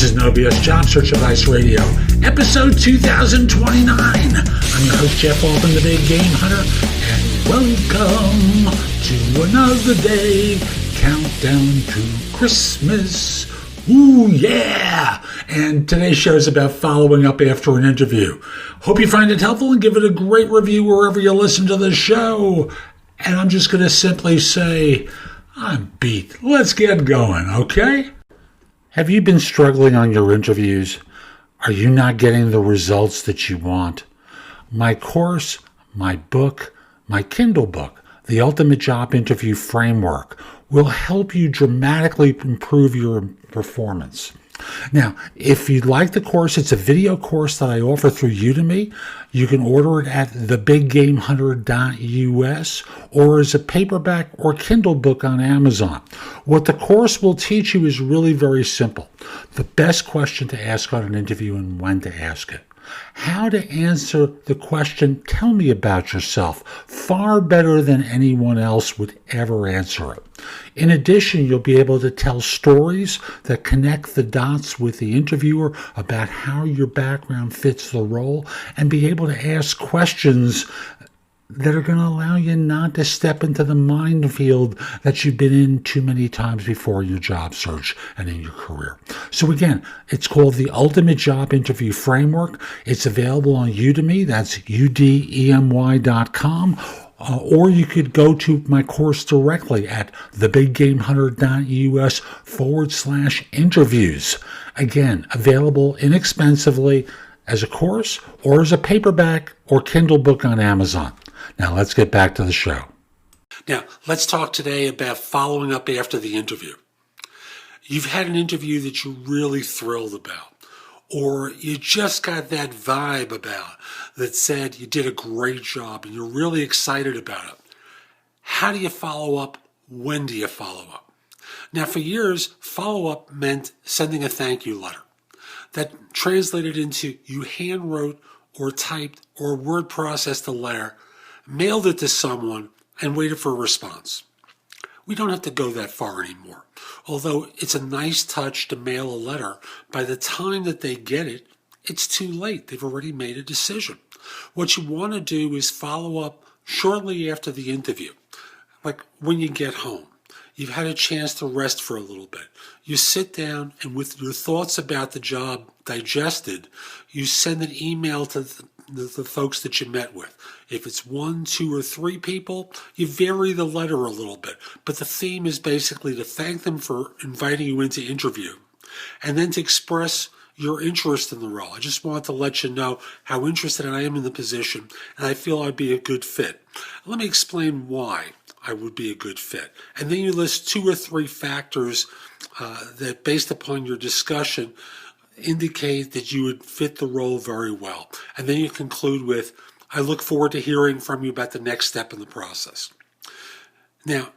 is No BS Job Search Advice Radio, episode 2029. I'm your host, Jeff Altman, the Big Game Hunter, and welcome to another day, countdown to Christmas. Ooh, yeah! And today's show is about following up after an interview. Hope you find it helpful and give it a great review wherever you listen to the show. And I'm just going to simply say, I'm beat. Let's get going, okay? Have you been struggling on your interviews? Are you not getting the results that you want? My course, my book, my Kindle book, The Ultimate Job Interview Framework, will help you dramatically improve your performance. Now, if you'd like the course, it's a video course that I offer through Udemy. You can order it at thebiggamehunter.us or as a paperback or Kindle book on Amazon. What the course will teach you is really very simple. The best question to ask on an interview and when to ask it. How to answer the question, tell me about yourself, far better than anyone else would ever answer it. In addition, you'll be able to tell stories that connect the dots with the interviewer about how your background fits the role and be able to ask questions that are going to allow you not to step into the minefield that you've been in too many times before in your job search and in your career. So again, it's called the Ultimate Job Interview Framework. It's available on Udemy. That's udemy.com. Or you could go to my course directly at thebiggamehunter.us/interviews. Again, available inexpensively as a course or as a paperback or Kindle book on Amazon. Now, let's get back to the show. Now, let's talk today about following up after the interview. You've had an interview that you're really thrilled about, or you just got that vibe about that said you did a great job and you're really excited about it. How do you follow up? When do you follow up? Now, for years, follow up meant sending a thank you letter. That translated into you hand wrote or typed or word processed a letter, mailed it to someone, and waited for a response. We don't have to go that far anymore. Although it's a nice touch to mail a letter, by the time that they get it, it's too late. They've already made a decision. What you want to do is follow up shortly after the interview, like when you get home. You've had a chance to rest for a little bit. You sit down and with your thoughts about the job digested, you send an email to the folks that you met with. If it's 1, 2, or 3 people, you vary the letter a little bit. But the theme is basically to thank them for inviting you into interview and then to express your interest in the role. I just want to let you know how interested I am in the position and I feel I'd be a good fit. Let me explain why I would be a good fit. And then you list 2 or 3 factors that, based upon your discussion, indicate that you would fit the role very well. And then you conclude with, I look forward to hearing from you about the next step in the process. Now,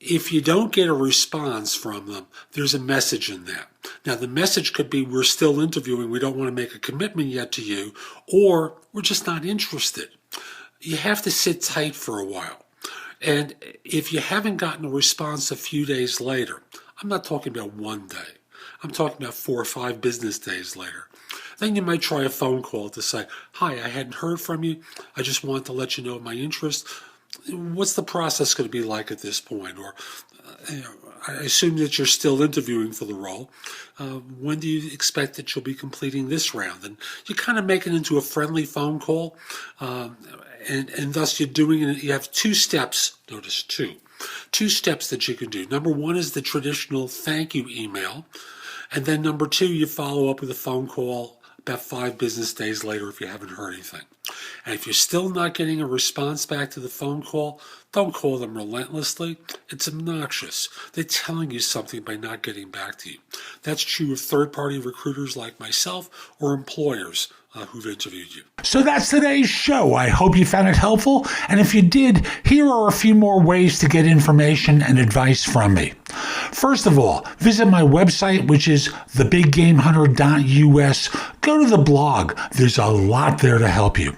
if you don't get a response from them, there's a message in that. Now, the message could be, we're still interviewing, we don't want to make a commitment yet to you, or we're just not interested. You have to sit tight for a while. And if you haven't gotten a response a few days later, I'm not talking about one day, I'm talking about 4 or 5 business days later. Then you might try a phone call to say, hi, I hadn't heard from you. I just wanted to let you know of my interest. What's the process going to be like at this point? Or I assume that you're still interviewing for the role. When do you expect that you'll be completing this round? And you kind of make it into a friendly phone call. And thus you're doing it. You have 2 steps. Notice 2 steps that you can do. Number 1 is the traditional thank you email. And then number 2, you follow up with a phone call about 5 business days later if you haven't heard anything. And if you're still not getting a response back to the phone call, don't call them relentlessly. It's obnoxious. They're telling you something by not getting back to you. That's true of third-party recruiters like myself or employers who've interviewed you. So that's today's show. I hope you found it helpful. And if you did, here are a few more ways to get information and advice from me. First of all, visit my website, which is thebiggamehunter.us. Go to the blog. There's a lot there to help you.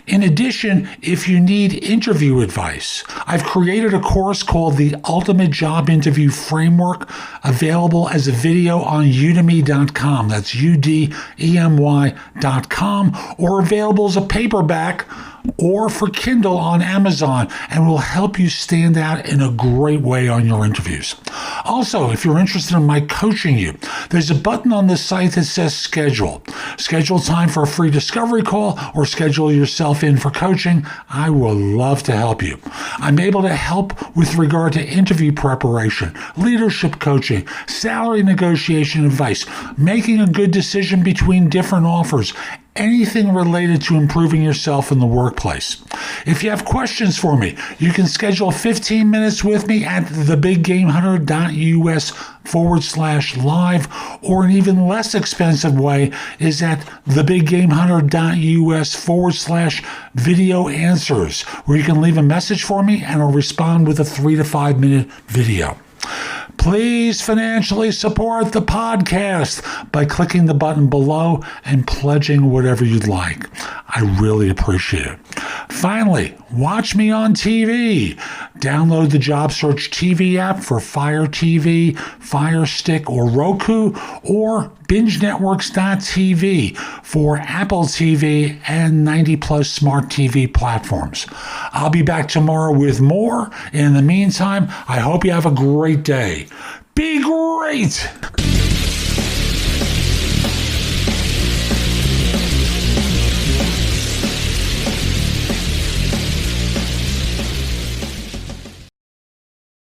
In addition, if you need interview advice, I've created a course called the Ultimate Job Interview Framework, available as a video on udemy.com. That's udemy.com, or available as a paperback or for Kindle on Amazon, and will help you stand out in a great way on your interviews. Also, if you're interested in my coaching you, there's a button on the site that says schedule. Schedule time for a free discovery call or schedule yourself in for coaching. I will love to help you. I'm able to help with regard to interview preparation, leadership coaching, salary negotiation advice, making a good decision between different offers, anything related to improving yourself in the workplace. If you have questions for me, you can schedule 15 minutes with me at thebiggamehunter.us/live, or an even less expensive way is at thebiggamehunter.us/video answers, where you can leave a message for me and I'll respond with a 3 to 5 minute video. Please financially support the podcast by clicking the button below and pledging whatever you'd like. I really appreciate it. Finally, watch me on TV. Download the Job Search TV app for fireTV, Fire Stick, or Roku, or BingeNetworks.tv for Apple TV and 90-plus smart TV platforms. I'll be back tomorrow with more. In the meantime, I hope you have a great day. Be great!